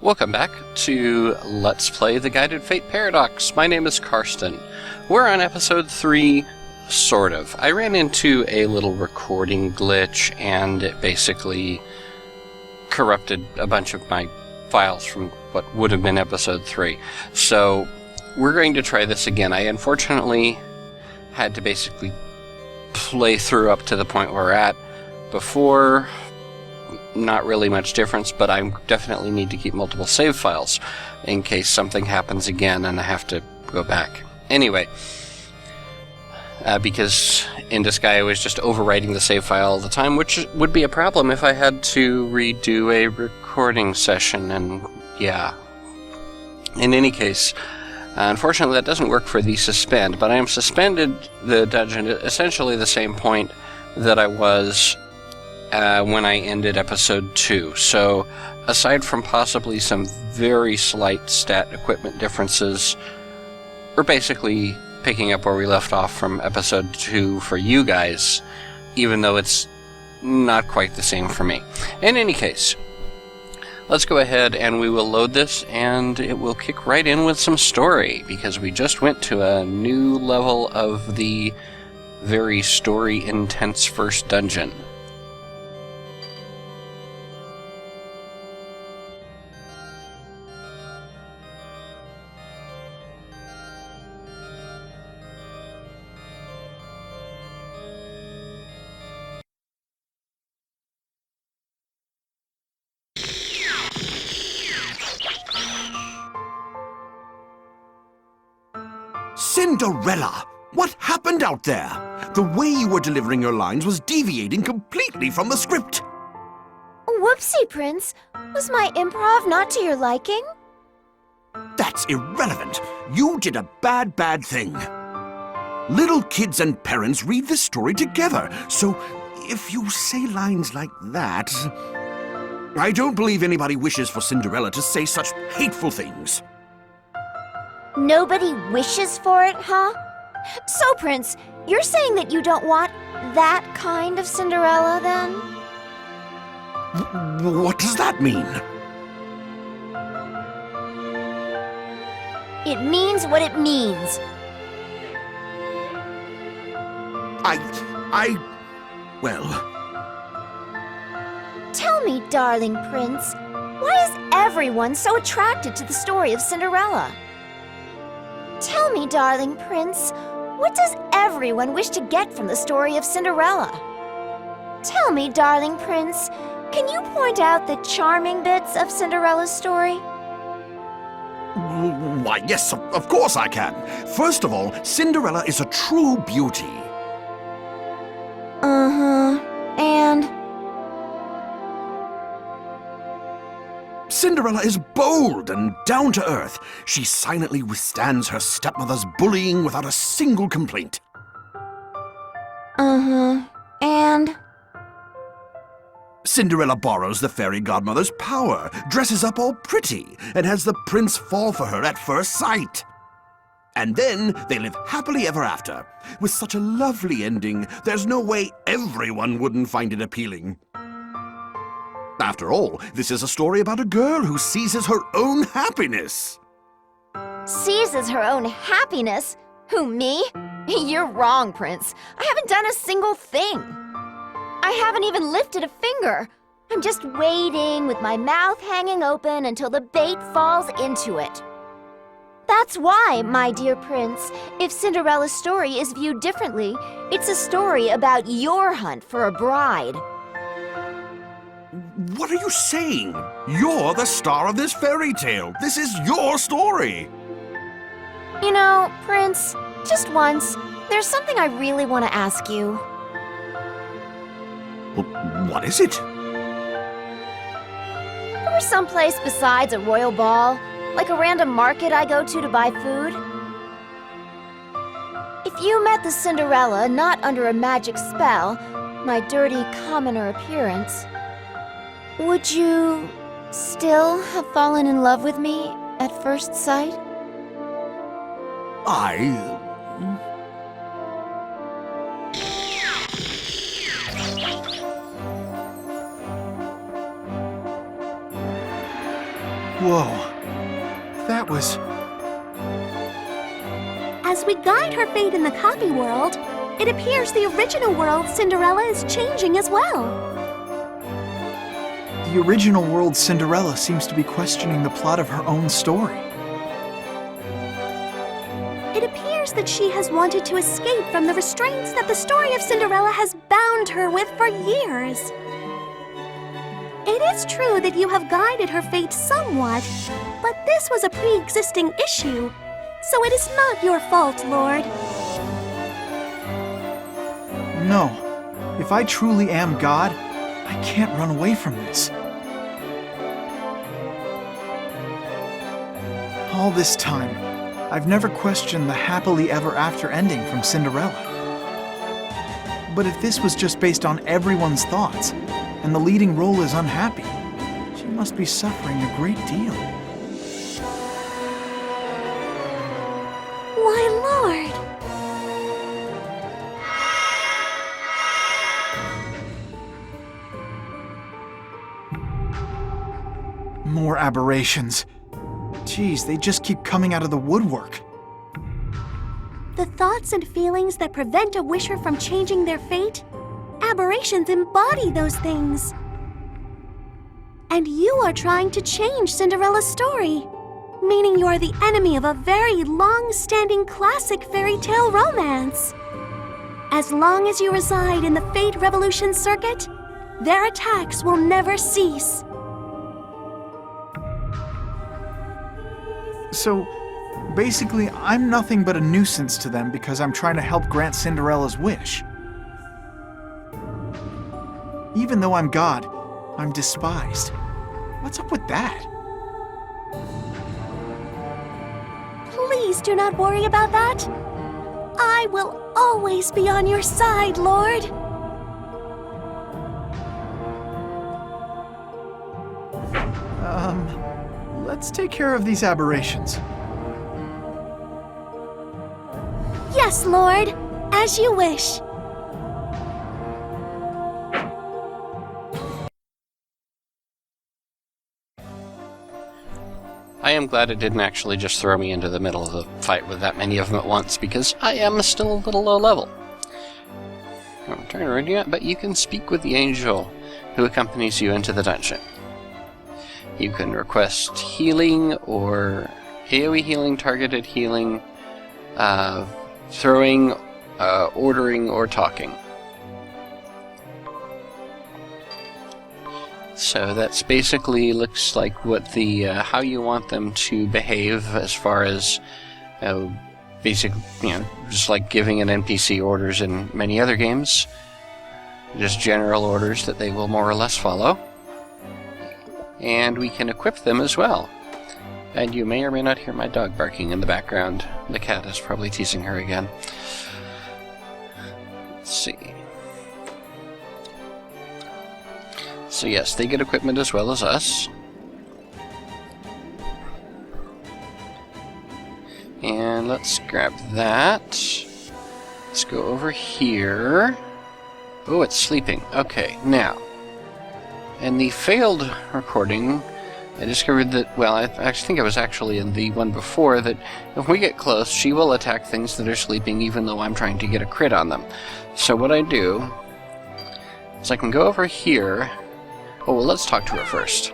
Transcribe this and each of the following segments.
Welcome back to Let's Play The Guided Fate Paradox. My name is Karsten. We're on episode 3, sort of. I ran into a little recording glitch and it basically corrupted a bunch of my files from what would have been episode 3. So we're going to try this again. I unfortunately had to basically play through up to the point where we're at before. Not really much difference, but I definitely need to keep multiple save files in case something happens again and I have to go back. Anyway, because in Disgaea was just overwriting the save file all the time, which would be a problem if I had to redo a recording session, and yeah. In any case, unfortunately that doesn't work for the suspend, but I am suspended the dungeon at essentially the same point that I was when I ended episode 2. So, aside from possibly some very slight stat equipment differences, we're basically picking up where we left off from episode 2 for you guys, even though it's not quite the same for me. In any case, let's go ahead and we will load this, and it will kick right in with some story, because we just went to a new level of the very story-intense first dungeon. Cinderella! What happened out there? The way you were delivering your lines was deviating completely from the script. Whoopsie, Prince. Was my improv not to your liking? That's irrelevant. You did a bad thing. Little kids and parents read this story together, so if you say lines like that... I don't believe anybody wishes for Cinderella to say such hateful things. Nobody wishes for it, huh? So, Prince, you're saying that you don't want that kind of Cinderella, then? What does that mean? It means what it means. Well... Tell me, darling Prince, why is everyone so attracted to the story of Cinderella? Tell me, darling Prince, what does everyone wish to get from the story of Cinderella? Tell me, darling Prince, can you point out the charming bits of Cinderella's story? Why, yes, of course I can. First of all, Cinderella is a true beauty. And? Cinderella is bold and down-to-earth. She silently withstands her stepmother's bullying without a single complaint. And? Cinderella borrows the fairy godmother's power, dresses up all pretty, and has the prince fall for her at first sight. And then they live happily ever after. With such a lovely ending, there's no way everyone wouldn't find it appealing. After all, this is a story about a girl who seizes her own happiness. Seizes her own happiness? Who, me? You're wrong, Prince. I haven't done a single thing. I haven't even lifted a finger. I'm just waiting with my mouth hanging open until the bait falls into it. That's why, my dear Prince, if Cinderella's story is viewed differently, it's a story about your hunt for a bride. What are you saying? You're the star of this fairy tale. This is your story. You know, Prince, just once, there's something I really want to ask you. What is it? Or someplace besides a royal ball, like a random market I go to buy food. If you met the Cinderella not under a magic spell, my dirty commoner appearance, would you still have fallen in love with me at first sight? Whoa. That was... As we guide her fate in the copy world, it appears the original world Cinderella is changing as well. The original world Cinderella seems to be questioning the plot of her own story. It appears that she has wanted to escape from the restraints that the story of Cinderella has bound her with for years. It is true that you have guided her fate somewhat, but this was a pre-existing issue, so it is not your fault, Lord. No. If I truly am God, I can't run away from this. All this time, I've never questioned the happily ever after ending from Cinderella. But if this was just based on everyone's thoughts, and the leading role is unhappy, she must be suffering a great deal. Why, Lord! More aberrations. Geez, they just keep coming out of the woodwork. The thoughts and feelings that prevent a wisher from changing their fate, aberrations embody those things. And you are trying to change Cinderella's story, meaning you are the enemy of a very long-standing classic fairy tale romance. As long as you reside in the Fate Revolution circuit, their attacks will never cease. So, basically, I'm nothing but a nuisance to them because I'm trying to help grant Cinderella's wish. Even though I'm God, I'm despised. What's up with that? Please do not worry about that. I will always be on your side, Lord. Let's take care of these aberrations. Yes, Lord, as you wish. I am glad it didn't actually just throw me into the middle of the fight with that many of them at once, because I am still a little low level. I'm trying to read you out, but you can speak with the angel who accompanies you into the dungeon. You can request healing or AoE healing, targeted healing, throwing, ordering, or talking. So that's basically looks like what the how you want them to behave as far as basic, just like giving an NPC orders in many other games. Just general orders that they will more or less follow. And we can equip them as well. And you may or may not hear my dog barking in the background. The cat is probably teasing her again. Let's see. So yes, they get equipment as well as us. And let's grab that. Let's go over here. Oh, it's sleeping. Okay, now. In the failed recording, I discovered that, well, I actually think it was actually in the one before, that if we get close, she will attack things that are sleeping even though I'm trying to get a crit on them. So what I do is I can go over here. Oh, well, let's talk to her first.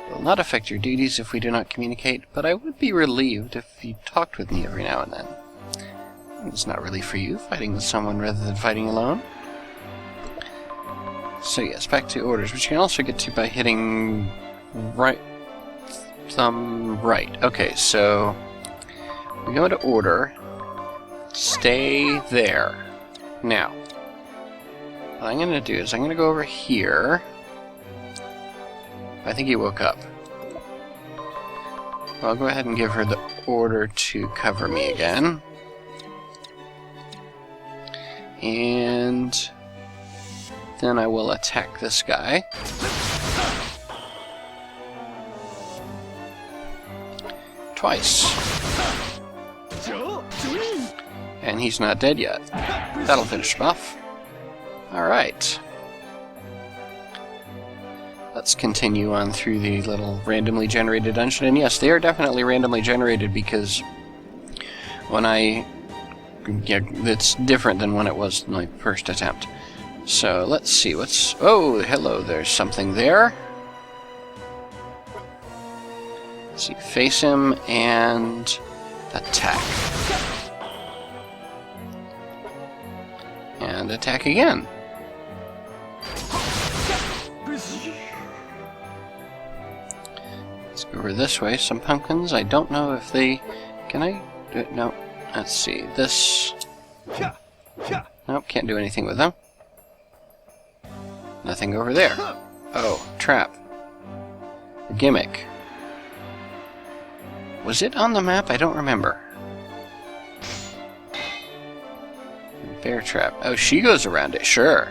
It will not affect your duties if we do not communicate, but I would be relieved if you talked with me every now and then. It's not really for you, fighting with someone rather than fighting alone. So yes, back to orders, which you can also get to by hitting right thumb right. Okay, so we go to order, stay there. Now, what I'm going to do is I'm going to go over here. I think he woke up. I'll go ahead and give her the order to cover me again. And then I will attack this guy. Twice. And he's not dead yet. That'll finish him off. Alright. Let's let's continue on through the little randomly generated dungeon. And yes, they are definitely randomly generated because when it's different than when it was my first attempt. So let's see what's... Oh, hello, there's something there. Let's see, face him and attack. And attack again. Let's go over this way. Some pumpkins. I don't know if they... Can I do it? No. Let's see. This... Nope, can't do anything with them. Nothing over there. Oh, trap. A gimmick. Was it on the map? I don't remember. Bear trap. Oh, she goes around it. Sure.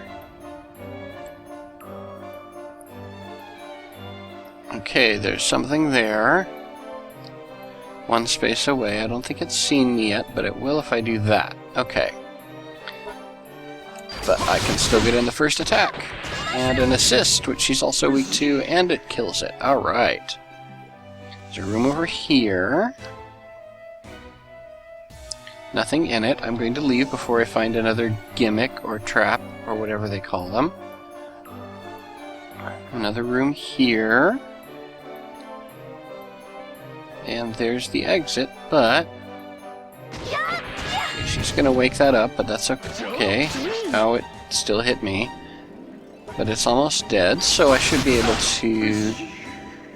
Okay, there's something there. One space away. I don't think it's seen me yet, but it will if I do that. Okay. But I can still get in the first attack. And an assist, which she's also weak to, and it kills it. Alright. There's a room over here. Nothing in it. I'm going to leave before I find another gimmick or trap or whatever they call them. Another room here. And there's the exit, but... She's gonna wake that up, but that's okay. Oh, it still hit me. But it's almost dead, so I should be able to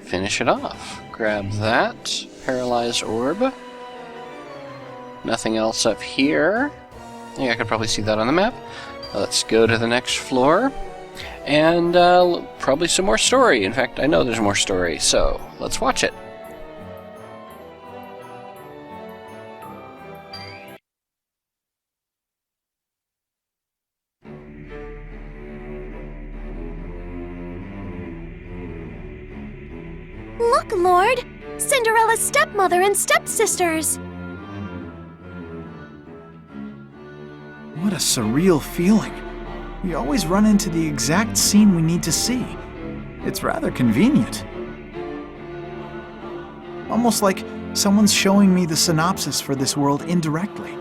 finish it off. Grab that. Paralyze orb. Nothing else up here. Yeah, I could probably see that on the map. Let's go to the next floor. And probably some more story. In fact, I know there's more story, so let's watch it. Look, Lord! Cinderella's stepmother and stepsisters! What a surreal feeling. We always run into the exact scene we need to see. It's rather convenient. Almost like someone's showing me the synopsis for this world indirectly.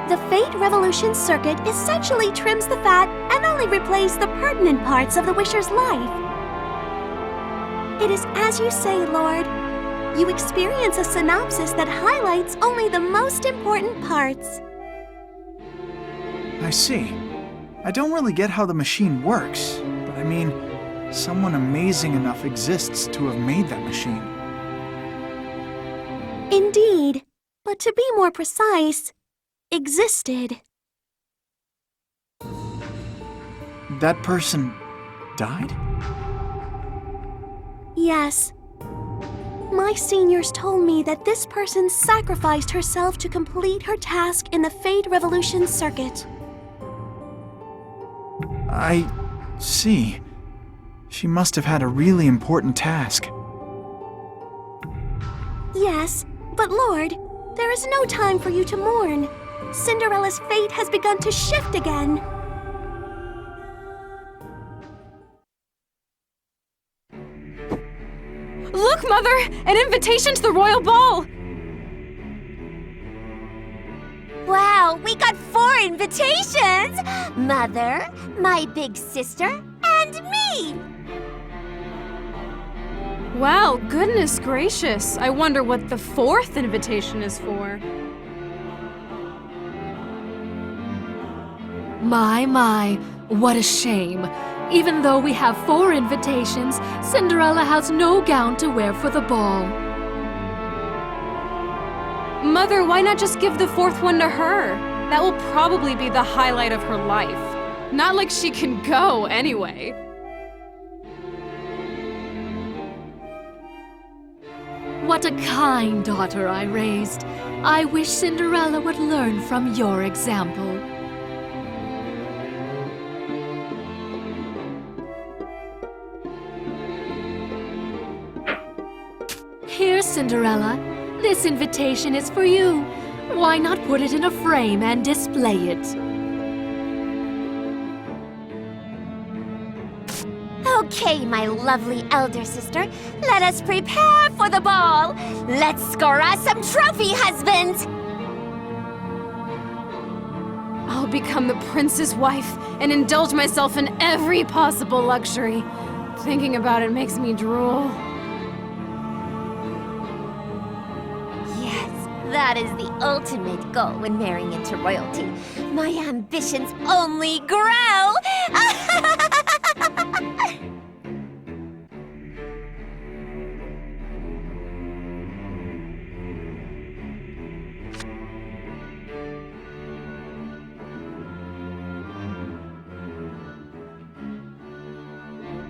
The Fate Revolution circuit essentially trims the fat and only replays the pertinent parts of the Wisher's life. It is as you say, Lord. You experience a synopsis that highlights only the most important parts. I see. I don't really get how the machine works, but I mean, someone amazing enough exists to have made that machine. Indeed, but to be more precise, existed. That person died? Yes. My seniors told me that this person sacrificed herself to complete her task in the Fate Revolution circuit. I see. She must have had a really important task. Yes, but Lord, there is no time for you to mourn. Cinderella's fate has begun to shift again. Look, Mother! An invitation to the royal ball! Wow, we got 4 invitations! Mother, my big sister, and me! Wow, goodness gracious. I wonder what the 4th invitation is for. My, what a shame. Even though we have 4 invitations, Cinderella has no gown to wear for the ball. Mother, why not just give the 4th one to her? That will probably be the highlight of her life. Not like she can go, anyway. What a kind daughter I raised. I wish Cinderella would learn from your example. Here, Cinderella. This invitation is for you. Why not put it in a frame and display it? Okay, my lovely elder sister, let us prepare for the ball. Let's score us some trophy husbands. I'll become the prince's wife and indulge myself in every possible luxury. Thinking about it makes me drool. Yes, that is the ultimate goal when marrying into royalty. My ambitions only grow.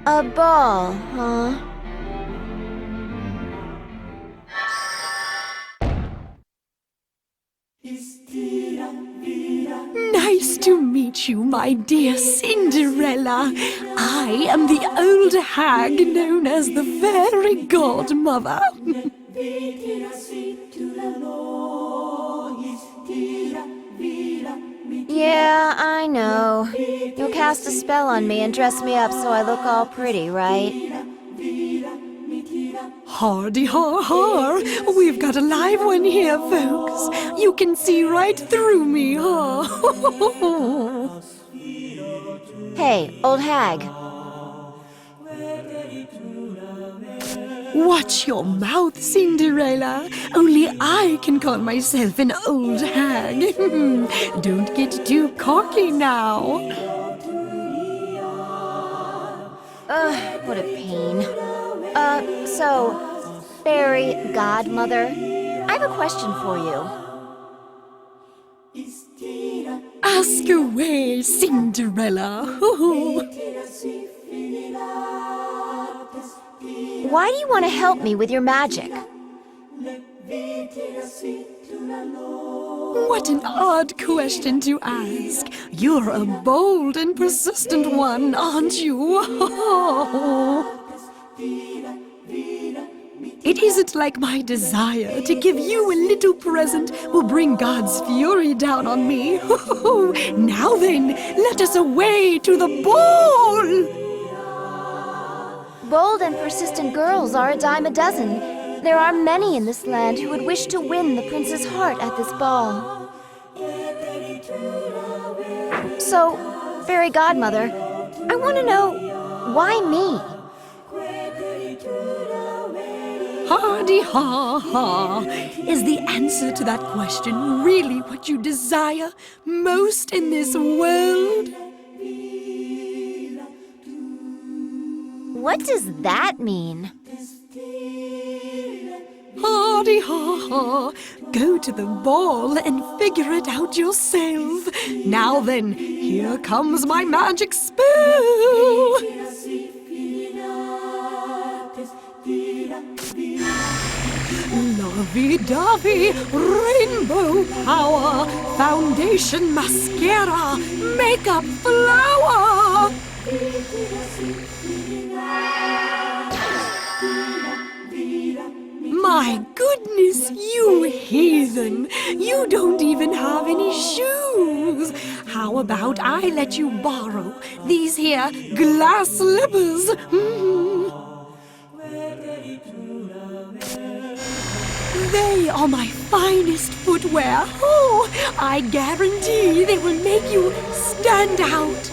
A ball, huh? Nice to meet you, my dear Cinderella. I am the old hag known as the Fairy Godmother. Yeah, I know. You'll cast a spell on me and dress me up so I look all pretty, right? Hardy har har, we've got a live one here, folks. You can see right through me, huh? Hey, old hag. Watch your mouth, Cinderella. Only I can call myself an old hag. Don't get too cocky now. Ugh, what a pain. So, Fairy Godmother, I have a question for you. Ask away, Cinderella. Why do you want to help me with your magic? What an odd question to ask. You're a bold and persistent one, aren't you? It isn't like my desire to give you a little present will bring God's fury down on me. Now then, let us away to the ball! Bold and persistent girls are a dime a dozen. There are many in this land who would wish to win the prince's heart at this ball. So, Fairy Godmother, I want to know, why me? Hardy ha ha. Is the answer to that question really what you desire most in this world? What does that mean? Hardy ha ha. Go to the ball and figure it out yourself. Now then, here comes my magic spell. Lovey-dovey, rainbow power, foundation mascara, makeup flower. My goodness, you heathen! You don't even have any shoes! How about I let you borrow these here glass slippers? They are my finest footwear. Oh, I guarantee they will make you stand out.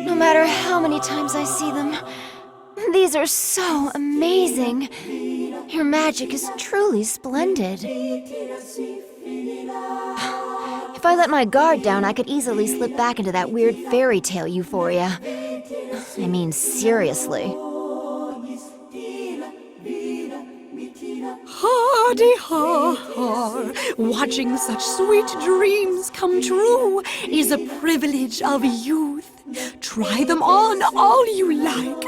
No matter how many times I see them, these are so amazing. Your magic is truly splendid. If I let my guard down, I could easily slip back into that weird fairy tale euphoria. I mean, seriously. Hardy ha ha. Watching such sweet dreams come true is a privilege of youth. Try them on all you like.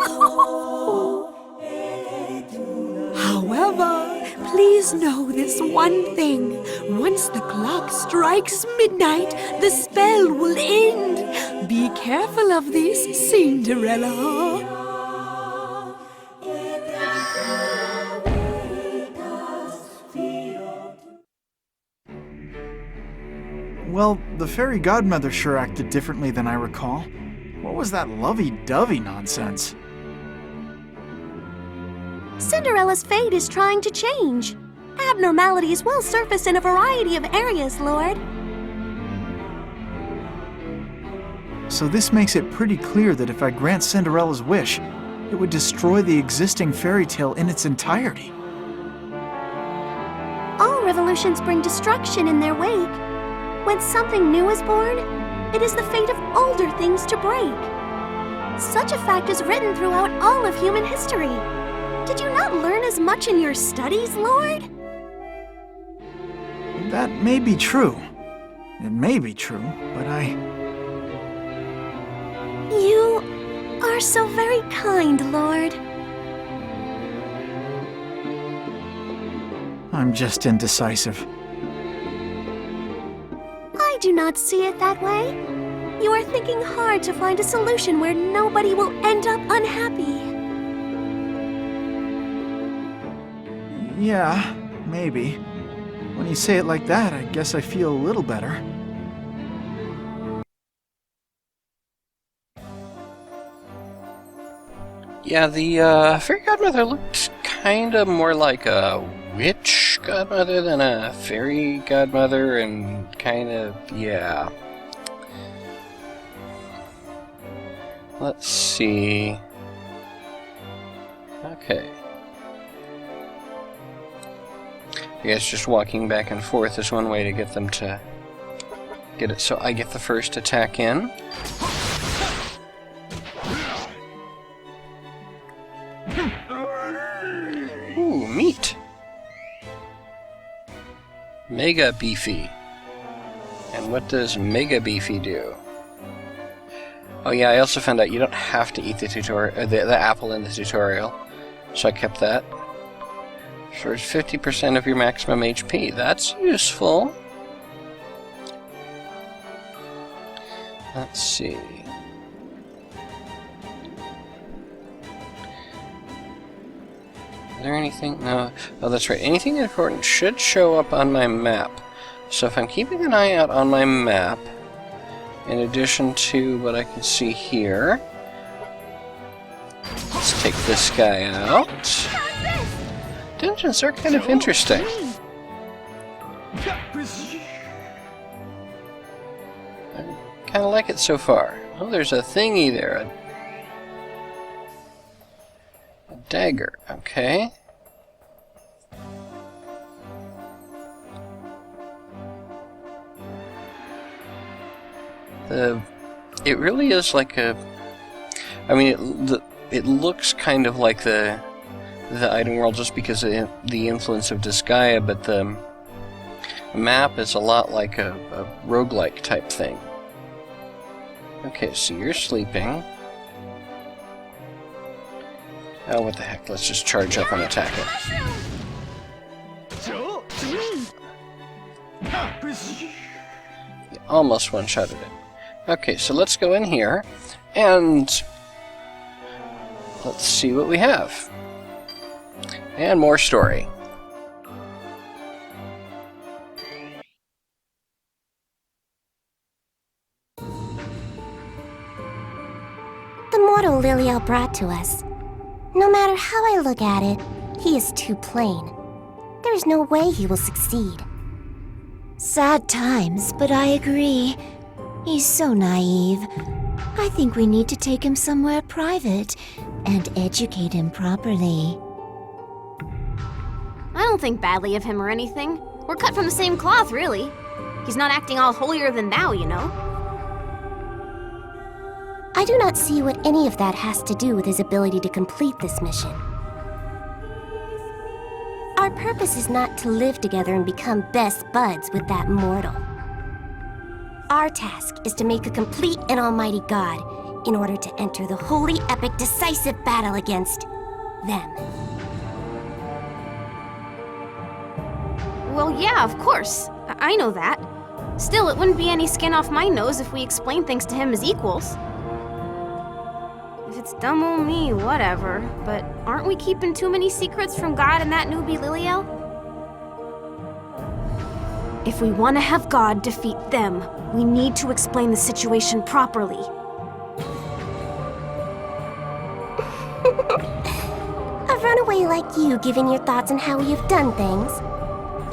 However, please know this one thing. Once the clock strikes midnight, the spell will end. Be careful of this, Cinderella. Well, the fairy godmother sure acted differently than I recall. What was that lovey-dovey nonsense? Cinderella's fate is trying to change. Abnormalities will surface in a variety of areas, Lord. So this makes it pretty clear that if I grant Cinderella's wish, it would destroy the existing fairy tale in its entirety. All revolutions bring destruction in their wake. When something new is born, it is the fate of older things to break. Such a fact is written throughout all of human history. Did you not learn as much in your studies, Lord? That may be true. It may be true, but You are so very kind, Lord. I'm just indecisive. I do not see it that way. You are thinking hard to find a solution where nobody will end up unhappy. Yeah, maybe. When you say it like that, I guess I feel a little better. Yeah, the fairy godmother looked kind of more like a witch godmother than a fairy godmother, and kind of, yeah. Let's see. Okay. I guess just walking back and forth is one way to get them to get it. So I get the first attack in. Ooh, meat. Mega Beefy. And what does Mega Beefy do? Oh yeah, I also found out you don't have to eat the tutorial, the apple in the tutorial. So I kept that. Restores 50% of your maximum HP. That's useful. Let's see. Is there anything? No. Oh, that's right. Anything important should show up on my map. So if I'm keeping an eye out on my map, in addition to what I can see here, let's take this guy out. Dungeons are kind of interesting. I kind of like it so far. Oh, there's a thingy there. A dagger. Okay. It really is like a. I mean, it looks kind of like the item world just because of the influence of Disgaea, but the map is a lot like a roguelike type thing. Okay, so you're sleeping. Oh, what the heck, let's just charge up and attack it. Almost one-shotted it. Okay, so let's go in here, and let's see what we have. And more story. The mortal Liliel brought to us. No matter how I look at it, he is too plain. There is no way he will succeed. Sad times, but I agree. He's so naive. I think we need to take him somewhere private and educate him properly. I don't think badly of him or anything. We're cut from the same cloth, really. He's not acting all holier than thou, you know. I do not see what any of that has to do with his ability to complete this mission. Our purpose is not to live together and become best buds with that mortal. Our task is to make a complete and almighty god in order to enter the holy, epic, decisive battle against them. Well, yeah, of course. I know that. Still, it wouldn't be any skin off my nose if we explained things to him as equals. If it's dumb old me, whatever. But aren't we keeping too many secrets from God and that newbie Liliel? If we want to have God defeat them, we need to explain the situation properly. A runaway like you giving your thoughts on how we have done things.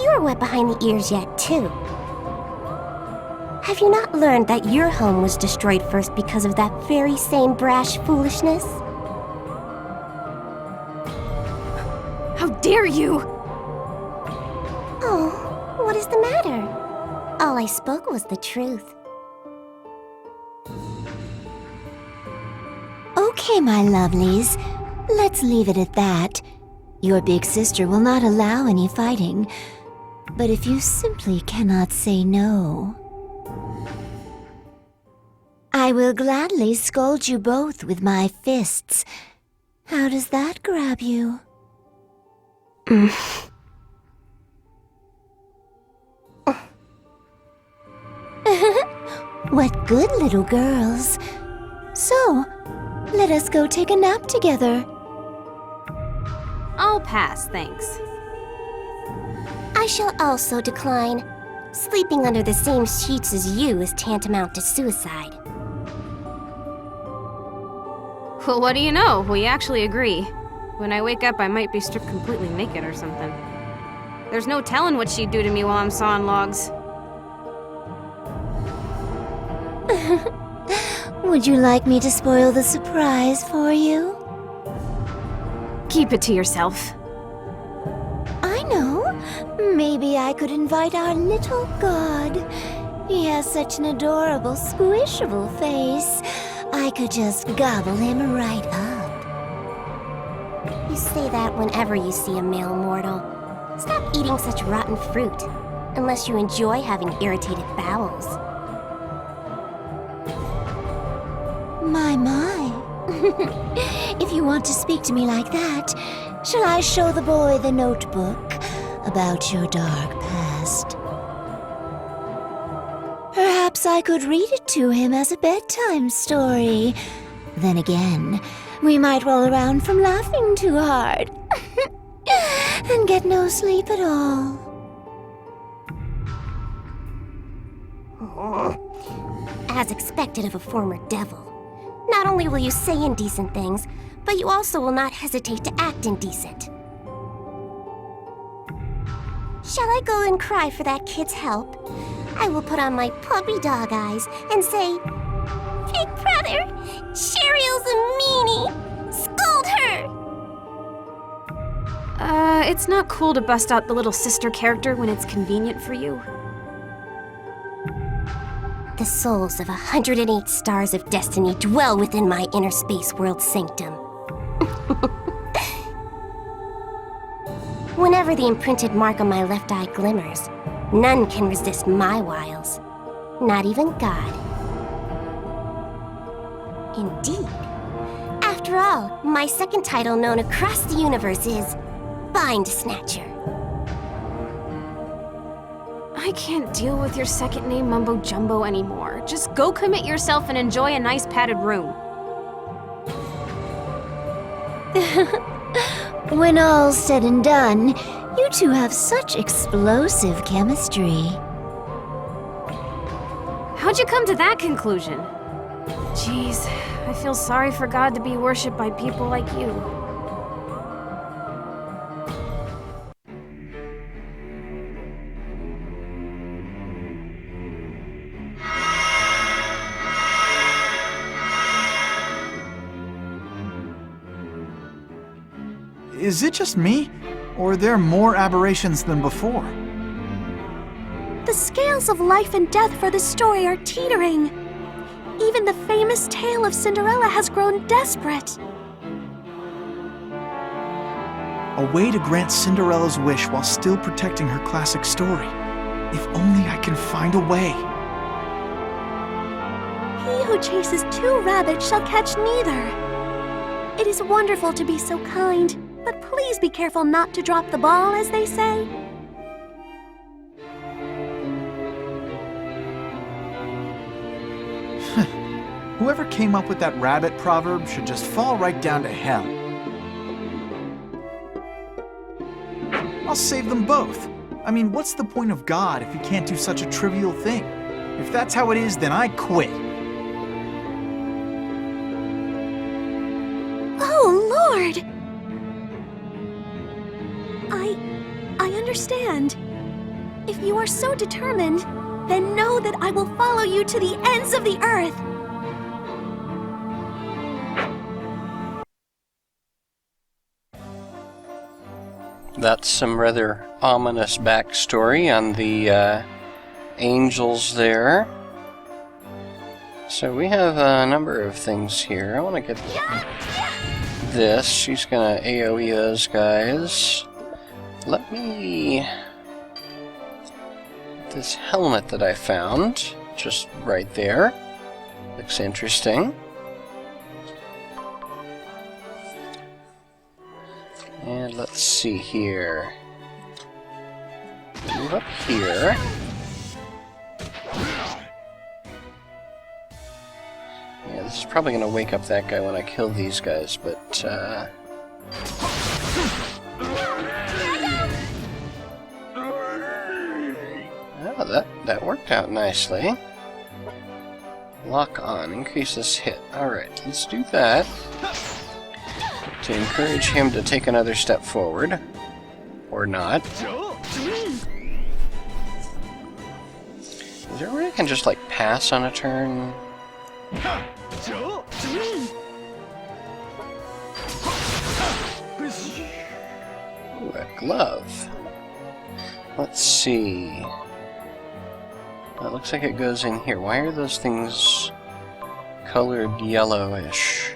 You're wet behind the ears yet, too. Have you not learned that your home was destroyed first because of that very same brash foolishness? How dare you! Oh, what is the matter? All I spoke was the truth. Okay, my lovelies. Let's leave it at that. Your big sister will not allow any fighting. But if you simply cannot say no, I will gladly scold you both with my fists. How does that grab you? What good little girls. So, let us go take a nap together. I'll pass, thanks. I shall also decline. Sleeping under the same sheets as you is tantamount to suicide. Well, what do you know? We actually agree. When I wake up, I might be stripped completely naked or something. There's no telling what she'd do to me while I'm sawing logs. Would you like me to spoil the surprise for you? Keep it to yourself. I know. Maybe I could invite our little god. He has such an adorable, squishable face. I could just gobble him right up. You say that whenever you see a male mortal. Stop eating such rotten fruit, unless you enjoy having irritated bowels. My. If you want to speak to me like that, shall I show the boy the notebook about your dark past? Perhaps I could read it to him as a bedtime story. Then again, we might roll around from laughing too hard and get no sleep at all. As expected of a former devil. Not only will you say indecent things, but you also will not hesitate to act indecent. Shall I go and cry for that kid's help? I will put on my puppy dog eyes and say, Big brother, Cheryle's a meanie! Scold her! It's not cool to bust out the little sister character when it's convenient for you. The souls of 108 stars of destiny dwell within my inner space world sanctum. Whenever the imprinted mark on my left eye glimmers, none can resist my wiles. Not even God. Indeed. After all, my second title known across the universe is Bind Snatcher. I can't deal with your second name mumbo jumbo anymore. Just go commit yourself and enjoy a nice padded room. When all's said and done, you two have such explosive chemistry. How'd you come to that conclusion? Jeez, I feel sorry for God to be worshipped by people like you. Is it just me? Or are there more aberrations than before? The scales of life and death for the story are teetering. Even the famous tale of Cinderella has grown desperate. A way to grant Cinderella's wish while still protecting her classic story. If only I can find a way. He who chases two rabbits shall catch neither. It is wonderful to be so kind, but please be careful not to drop the ball, as they say. Whoever came up with that rabbit proverb should just fall right down to hell. I'll save them both. I mean, what's the point of God if he can't do such a trivial thing? If that's how it is, then I quit. Oh, Lord! I understand. If you are so determined, then know that I will follow you to the ends of the earth. That's some rather ominous backstory on the angels there. So we have a number of things here. I want to get this. She's gonna AoE those guys. Let me... This helmet that I found, just right there. Looks interesting. And let's see here. Move up here. Yeah, this is probably going to wake up that guy when I kill these guys, but, Oh, that worked out nicely. Lock on, increase this hit. Alright, let's do that. To encourage him to take another step forward. Or not. Is there a way I can just, like, pass on a turn? Ooh, a glove. Let's see. That looks like it goes in here. Why are those things colored yellowish?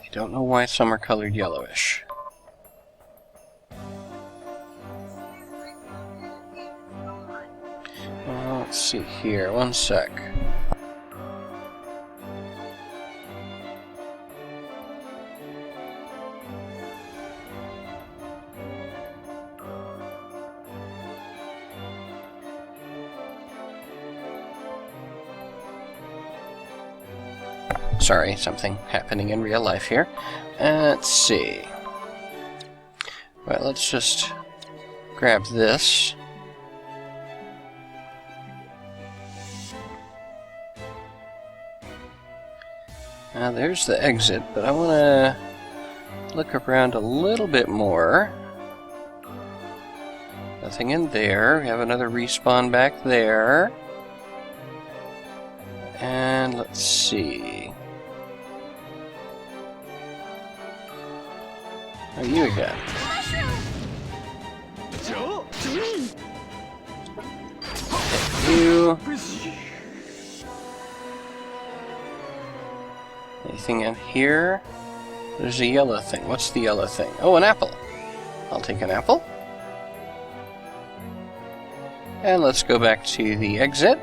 I don't know why some are colored yellowish. Let's see here. One sec. Sorry, something happening in real life here. Let's see. Well, let's just grab this. Now there's the exit, but I want to look around a little bit more. Nothing in there. We have another respawn back there. And let's see. Oh, you again. Hit you. Anything in here? There's a yellow thing. What's the yellow thing? Oh, an apple. I'll take an apple. And let's go back to the exit.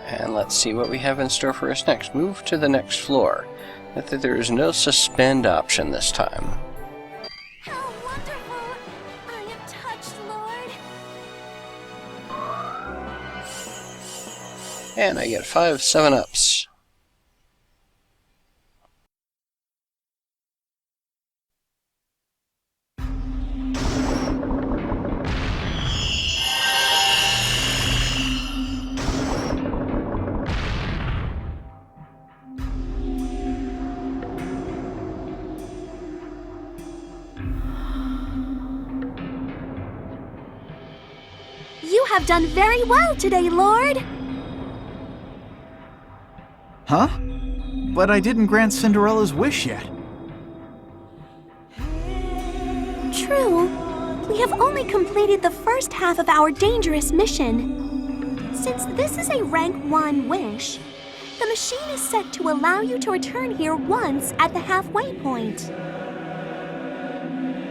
And let's see what we have in store for us next. Move to the next floor. I think there is no suspend option this time. How wonderful! I am touched, Lord. And I get 5 7-ups. You have done very well today, Lord. Huh? But I didn't grant Cinderella's wish yet. True. We have only completed the first half of our dangerous mission. Since this is a rank 1 wish, the machine is set to allow you to return here once at the halfway point.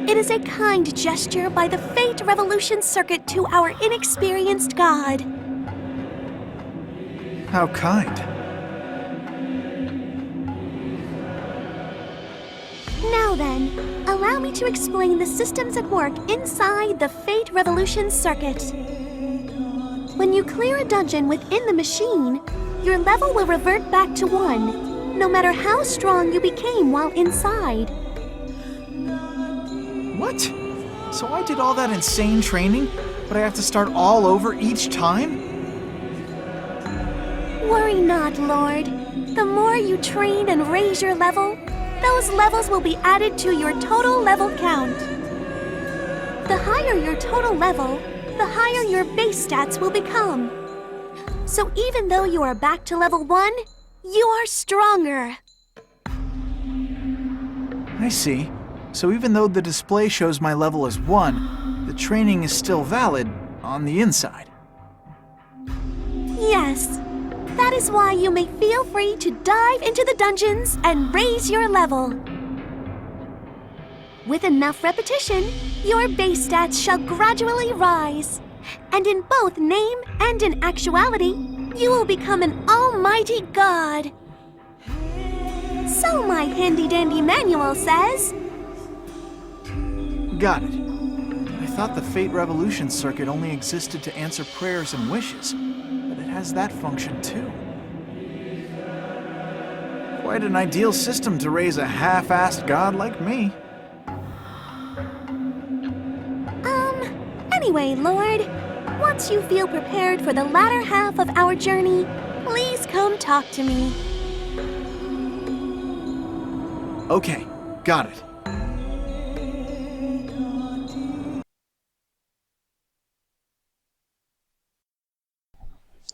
It is a kind gesture by the Fate Revolution Circuit to our inexperienced god. How kind. Now then, allow me to explain the systems at work inside the Fate Revolution Circuit. When you clear a dungeon within the machine, your level will revert back to 1, no matter how strong you became while inside. What? So I did all that insane training, but I have to start all over each time? Worry not, Lord. The more you train and raise your level, those levels will be added to your total level count. The higher your total level, the higher your base stats will become. So even though you are back to level 1, you are stronger. I see. So even though the display shows my level as 1, the training is still valid on the inside. Yes. That is why you may feel free to dive into the dungeons and raise your level. With enough repetition, your base stats shall gradually rise. And in both name and in actuality, you will become an almighty god. So my handy-dandy manual says. Got it. I thought the Fate Revolution circuit only existed to answer prayers and wishes, but it has that function too. Quite an ideal system to raise a half-assed god like me. Anyway, Lord, once you feel prepared for the latter half of our journey, please come talk to me. Okay, got it.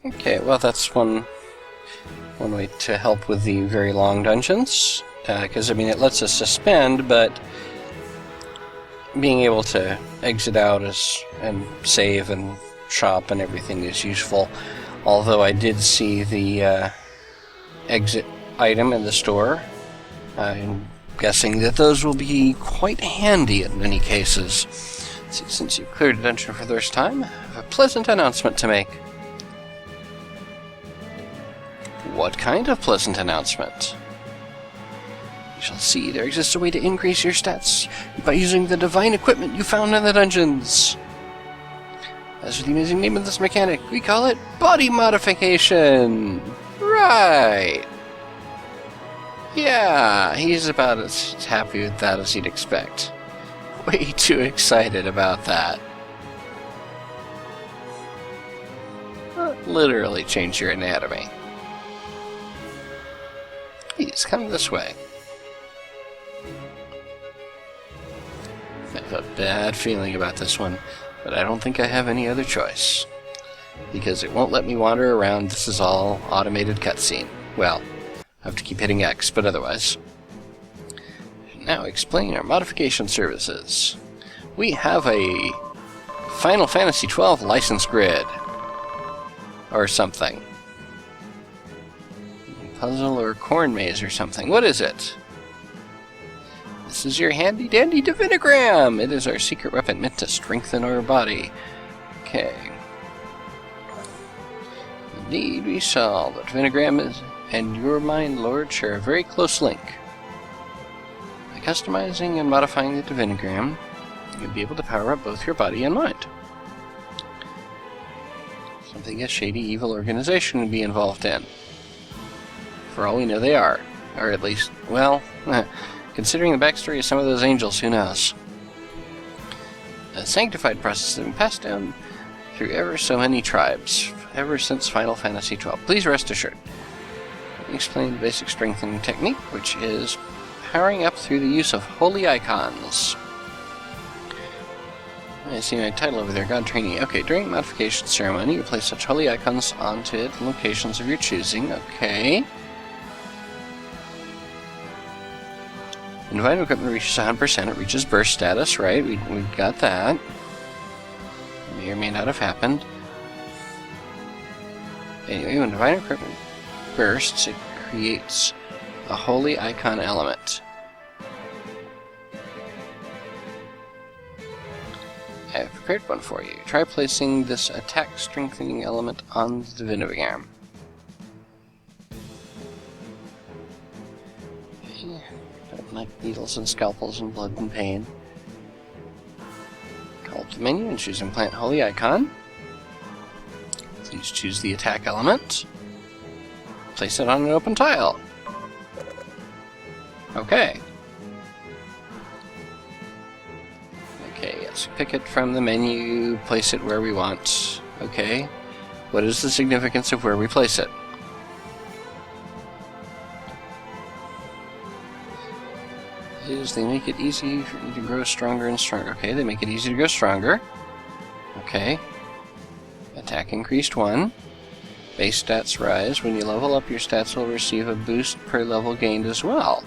Okay, well that's one way to help with the very long dungeons, because I mean it lets us suspend, but being able to exit out and save and shop and everything is useful. Although I did see the exit item in the store, I'm guessing that those will be quite handy in many cases. Since you've cleared a dungeon for the first time, I have a pleasant announcement to make. What kind of pleasant announcement? You shall see there exists a way to increase your stats by using the divine equipment you found in the dungeons. As for the amazing name of this mechanic, we call it body modification. Right. Yeah, he's about as happy with that as he'd expect. Way too excited about that. Literally change your anatomy. Please, come this way. I have a bad feeling about this one, but I don't think I have any other choice. Because it won't let me wander around. This is all automated cutscene. Well, I have to keep hitting X, but otherwise. Now explain our modification services. We have a Final Fantasy XII license grid. Or something. Puzzle or corn maze or something. What is it? This is your handy-dandy Divinogram! It is our secret weapon meant to strengthen our body. Okay. Indeed, we saw that Divinogram and your mind, Lord, share a very close link. By customizing and modifying the Divinogram, you'll be able to power up both your body and mind. Something a shady, evil organization would be involved in. For all we know, they are. Or at least, well, considering the backstory of some of those angels, who knows? A sanctified process has been passed down through ever so many tribes, ever since Final Fantasy XII. Please rest assured. Let me explain the basic strengthening technique, which is powering up through the use of holy icons. I see my title over there, God Training. Okay, during modification ceremony, you place such holy icons onto locations of your choosing. Okay. When divine equipment reaches 100%, it reaches burst status, right? We got that. May or may not have happened. Anyway, when divine equipment bursts, it creates a holy icon element. I have prepared one for you. Try placing this attack strengthening element on the Divinogram. Don't like needles and scalpels and blood and pain. Call up the menu and choose Implant Holy Icon. Please choose the attack element. Place it on an open tile. Okay. Okay, yes. Pick it from the menu, place it where we want. Okay. What is the significance of where we place it? They make it easy for you to grow stronger and stronger. Okay, they make it easy to grow stronger. Okay. Attack increased 1. Base stats rise. When you level up, your stats will receive a boost per level gained as well.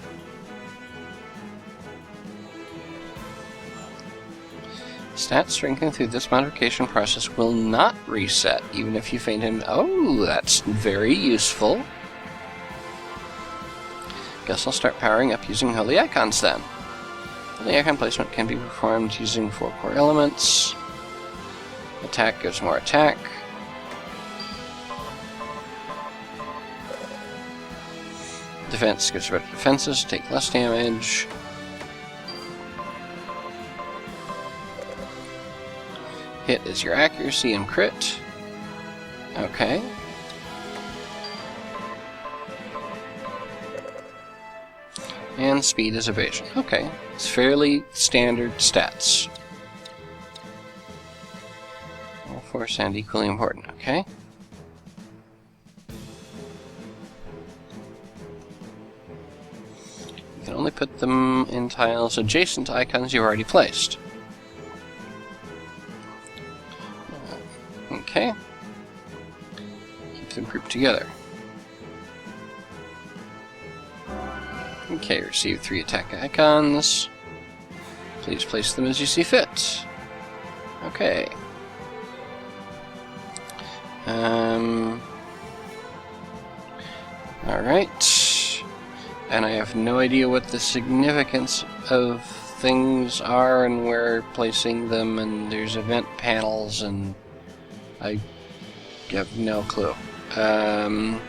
Stats strengthened through this modification process will not reset, even if you faint him. Oh, that's very useful. Guess I'll start powering up using holy icons then. Holy icon placement can be performed using 4 core elements. Attack gives more attack. Defense gives better defenses, take less damage. Hit is your accuracy and crit. Okay. And speed is evasion. Okay. It's fairly standard stats. All 4 sound equally important, okay? You can only put them in tiles adjacent to icons you've already placed. Okay. Keep them grouped together. Okay, receive 3 attack icons. Please place them as you see fit. Okay. Alright. And I have no idea what the significance of things are and where placing them, and there's event panels, and I have no clue. I'm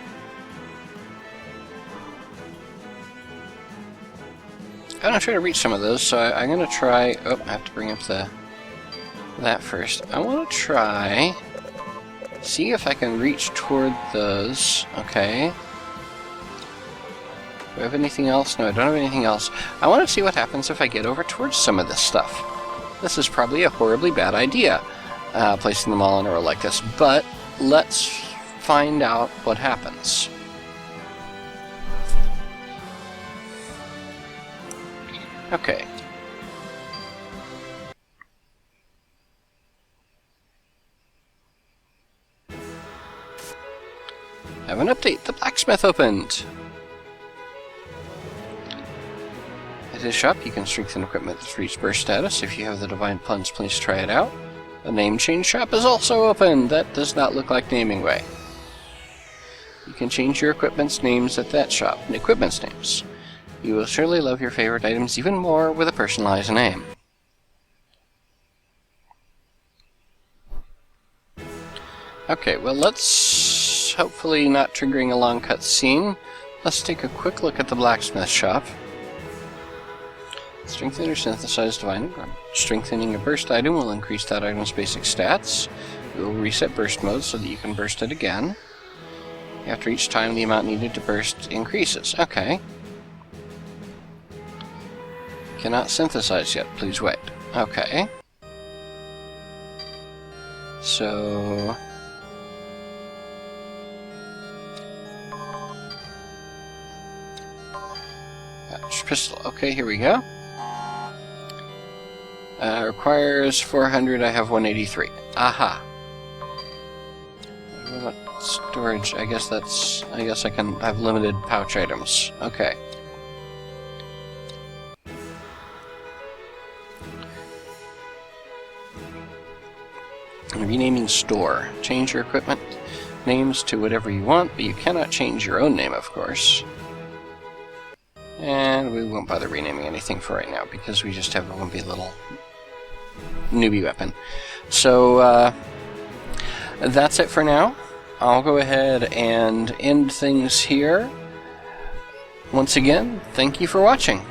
gonna try to reach some of those, so I'm gonna try. Oh, I have to bring up that first. I want to try see if I can reach toward those. Okay. Do I have anything else? No, I don't have anything else. I want to see what happens if I get over towards some of this stuff. This is probably a horribly bad idea, placing them all in a row like this, but let's find out what happens. Okay. Have an update. The blacksmith opened. At his shop, you can strengthen equipment that's reached burst status. If you have the Divine Plunge, please try it out. The name change shop is also open. That does not look like Naming Way. You can change your equipment's names at that shop. Equipment's names. You will surely love your favorite items even more with a personalized name. Okay, well, let's, hopefully not triggering a long cutscene, let's take a quick look at the blacksmith shop. Strengthen or synthesize divine. Strengthening a burst item will increase that item's basic stats. It will reset burst mode so that you can burst it again. After each time, the amount needed to burst increases. Okay. Cannot synthesize yet. Please wait. Okay. So... pistol. Okay, here we go. Requires 400. I have 183. Aha. What about storage? I guess I can have limited pouch items. Okay. Renaming store. Change your equipment names to whatever you want, but you cannot change your own name, of course. And we won't bother renaming anything for right now because we just have a wimpy little newbie weapon. So that's it for now. I'll go ahead and end things here. Once again, thank you for watching.